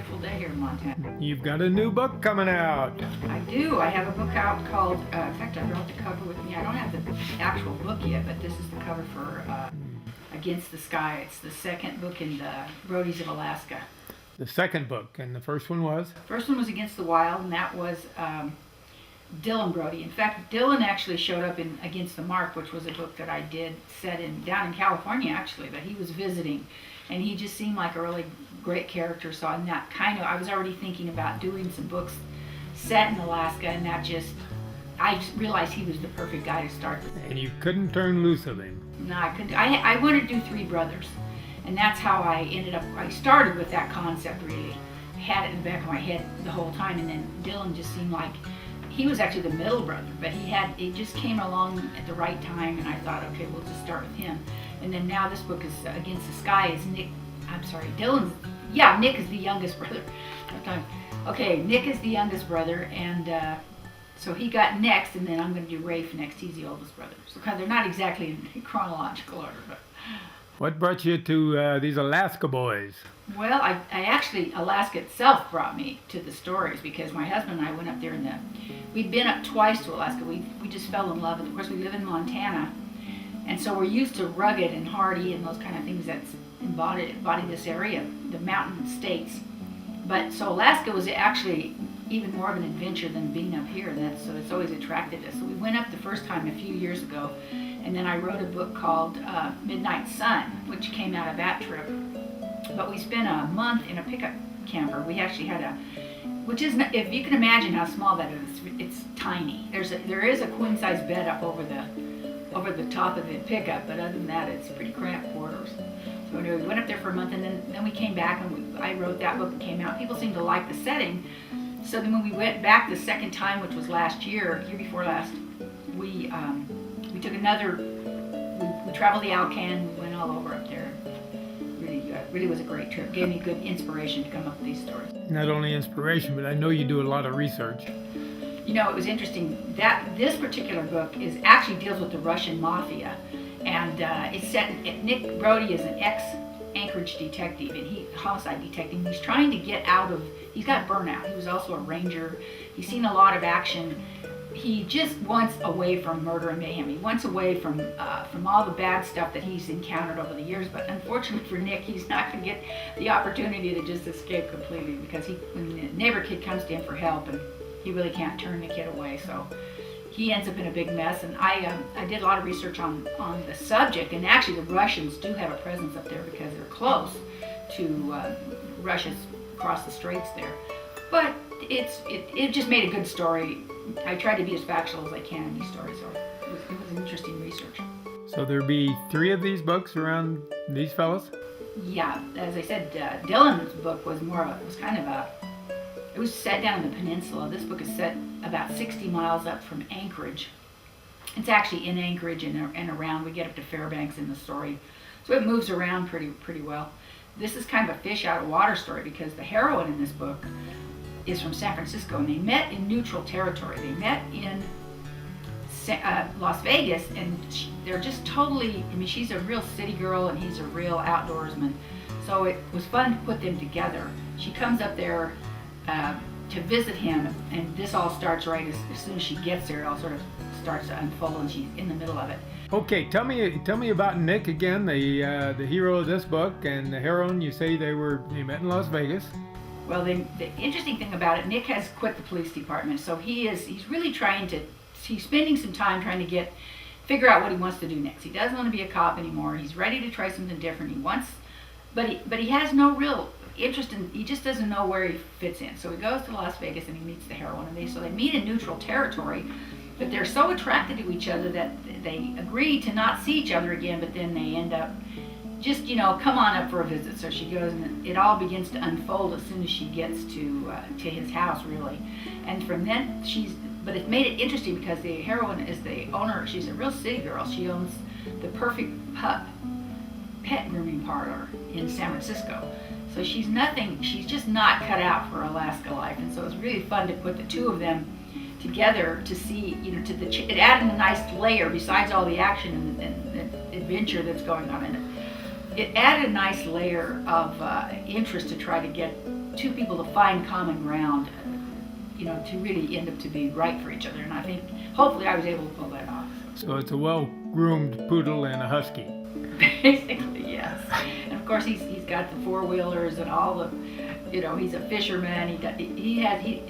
beautiful day here in Montana. You've got a new book coming out. I do. I have a book out called, in fact, I brought the cover with me. I don't have the actual book yet, but this is the cover for Against the Sky. It's the second book in the Brodies of Alaska. The second book, and the first one was? First one was Against the Wild, and that was Dylan Brody. In fact, Dylan actually showed up in Against the Mark, which was a book that I did set down in California, actually, that he was visiting. And he just seemed like a really great character. So in that I was already thinking about doing some books set in Alaska, and I realized he was the perfect guy to start with. And you couldn't turn loose of him. No, I couldn't. I wanted to do three brothers. And that's how I started with that concept, really. I had it in the back of my head the whole time, and then Dylan just seemed like, he was actually the middle brother, but it just came along at the right time, and I thought, okay, we'll just start with him. And then now this book is Against the Sky is Nick is the youngest brother. Okay, Nick is the youngest brother, and so he got next, and then I'm going to do Rafe next. He's the oldest brother. So they're not exactly in chronological order, but. What brought you to these Alaska boys? Well, I actually, Alaska itself brought me to the stories, because my husband and I went up there we'd been up twice to Alaska. We just fell in love. And of course, we live in Montana, and so we're used to rugged and hardy and those kind of things that's embody this area, the mountain states. But so Alaska was actually even more of an adventure than being up here. So it's always attracted us. So we went up the first time a few years ago, and then I wrote a book called Midnight Sun, which came out of that trip. But we spent a month in a pickup camper. We actually had which is, if you can imagine how small that is, it's tiny. There is a queen size bed up over the top of the pickup, but other than that, it's pretty cramped quarters. So anyway, we went up there for a month, and then we came back, and I wrote that book and came out. People seemed to like the setting. So then when we went back the second time, which was year before last, we took we traveled the Alcan, we went all over up there. Really was a great trip. Gave me good inspiration to come up with these stories. Not only inspiration, but I know you do a lot of research. You know, it was interesting that this particular book actually deals with the Russian mafia, and it's set. Nick Brody is an ex-Anchorage detective, and homicide detective. And he's trying to get out of. He's got burnout. He was also a ranger. He's seen a lot of action. He just wants away from murder and mayhem. He wants away from all the bad stuff that he's encountered over the years. But unfortunately for Nick, he's not going to get the opportunity to just escape completely, because when the neighbor kid comes to him for help, and he really can't turn the kid away. So he ends up in a big mess. And I did a lot of research on the subject, and actually the Russians do have a presence up there because they're close to Russia's across the straits there. But it just made a good story. I tried to be as factual as I can in these stories, so it was an interesting research. So there'll be 3 of these books around these fellas? Yeah, as I said, Dylan's book was it was set down in the peninsula. This book is set about 60 miles up from Anchorage. It's actually in Anchorage and around. We get up to Fairbanks in the story, so it moves around pretty well. This is kind of a fish out of water story, because the heroine in this book is from San Francisco, and they met in neutral territory. They met in Las Vegas, and they're just totally, she's a real city girl and he's a real outdoorsman. So it was fun to put them together. She comes up there to visit him, and this all starts right as soon as she gets there. It all sort of starts to unfold, and she's in the middle of it. Okay, tell me about Nick again, the hero of this book, and the heroine. You say they met in Las Vegas. Well, the interesting thing about it, Nick has quit the police department, so he's really he's spending some time trying to figure out what he wants to do next. He doesn't want to be a cop anymore. He's ready to try something different. But he has no real interest he just doesn't know where he fits in. So he goes to Las Vegas and he meets the heroine, and they meet in neutral territory, but they're so attracted to each other that they agree to not see each other again, but then they end up just, come on up for a visit. So she goes, and it all begins to unfold as soon as she gets to his house, really. And from then, but it made it interesting because the heroine is the owner. She's a real city girl. She owns the Perfect Pet grooming parlor in San Francisco. So she's just not cut out for Alaska life. And so it's really fun to put the two of them together to see, it added a nice layer besides all the action and adventure that's going on in it. It added a nice layer of interest to try to get two people to find common ground, to really end up to be right for each other. And I think, hopefully, I was able to pull that off. So it's a well-groomed poodle and a husky. Basically, yes. And of course, he's got the four-wheelers and all the, he's a fisherman.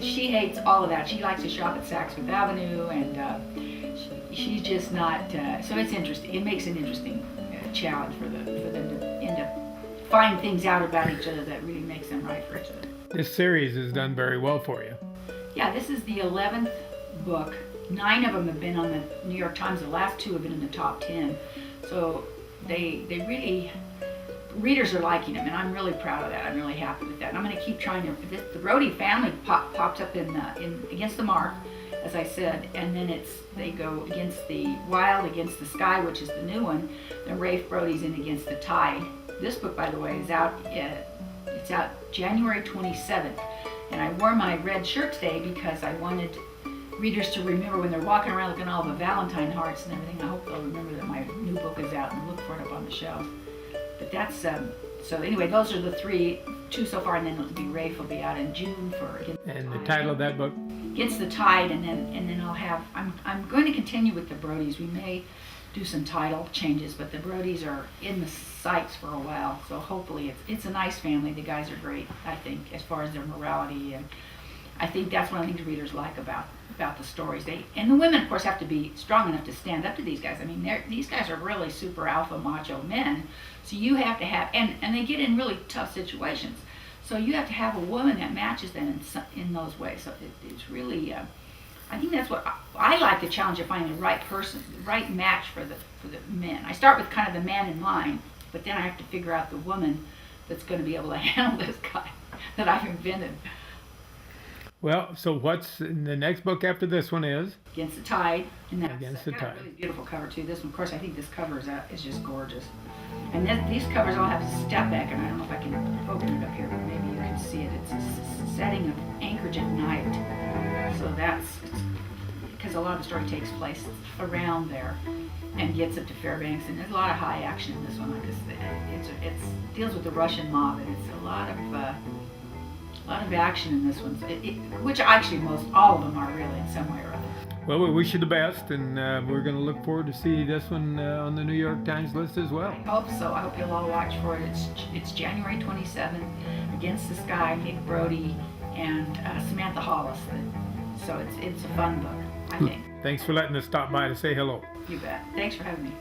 She hates all of that. She likes to shop at Saks Fifth Avenue, and she's just not. So it's interesting. It makes an interesting challenge for them to end up find things out about each other that really makes them right for each other. This series has done very well for you. Yeah, this is the 11th book. 9 of them have been on the New York Times. The last 2 have been in the top 10. So they really, readers are liking them, and I'm really proud of that. I'm really happy with that. And I'm going to keep trying to. The Brody family pops up in Against the Mark, as I said, and then they go Against the Wild, Against the Sky, which is the new one. Then Rafe Brody's in Against the Tide. This book, by the way, is out. It's out January 27th, and I wore my red shirt today because I wanted readers to remember when they're walking around looking at all the Valentine hearts and everything. I hope they'll remember that my new book is out and look for it up on the shelf. But that's so anyway, those are the 2 so far, and then it'll be Rafe will be out in June for Against the Tide. And the title of that book? Against the Tide, and then I'll have. I'm going to continue with the Brodies. We may do some title changes, but the Brodies are in the sights for a while, so hopefully it's a nice family. The guys are great, I think, as far as their morality, and I think that's one of the things readers like about the stories. And the women, of course, have to be strong enough to stand up to these guys. I mean, these guys are really super alpha macho men, so you have to have, and they get in really tough situations, so you have to have a woman that matches them in those ways. So it's really, I think that's what I like, the challenge of finding the right person, the right match for the men. I start with kind of the man in mind, but then I have to figure out the woman that's going to be able to handle this guy that I've invented. Well, so what's in the next book after this one is? Against the Tide. And that's Against the got Tide. a really beautiful cover too. This one, of course, I think this cover is just gorgeous. And these covers all have a step back, and I don't know if I can open it up here, but maybe you can see it. It's a setting of Anchorage at night. So that's because a lot of the story takes place around there and gets up to Fairbanks, and there's a lot of high action in this one. Like it deals with the Russian mob, and it's a lot of action in this one, which actually all of them are really in some way or other. Well, we wish you the best, and we're going to look forward to see this one on the New York Times list as well. I hope so. I hope you'll all watch for it. It's January 27th, Against the Sky, Nick Brody, and Samantha Hollis. So it's a fun book, I think. Thanks for letting us stop by to say hello. You bet. Thanks for having me.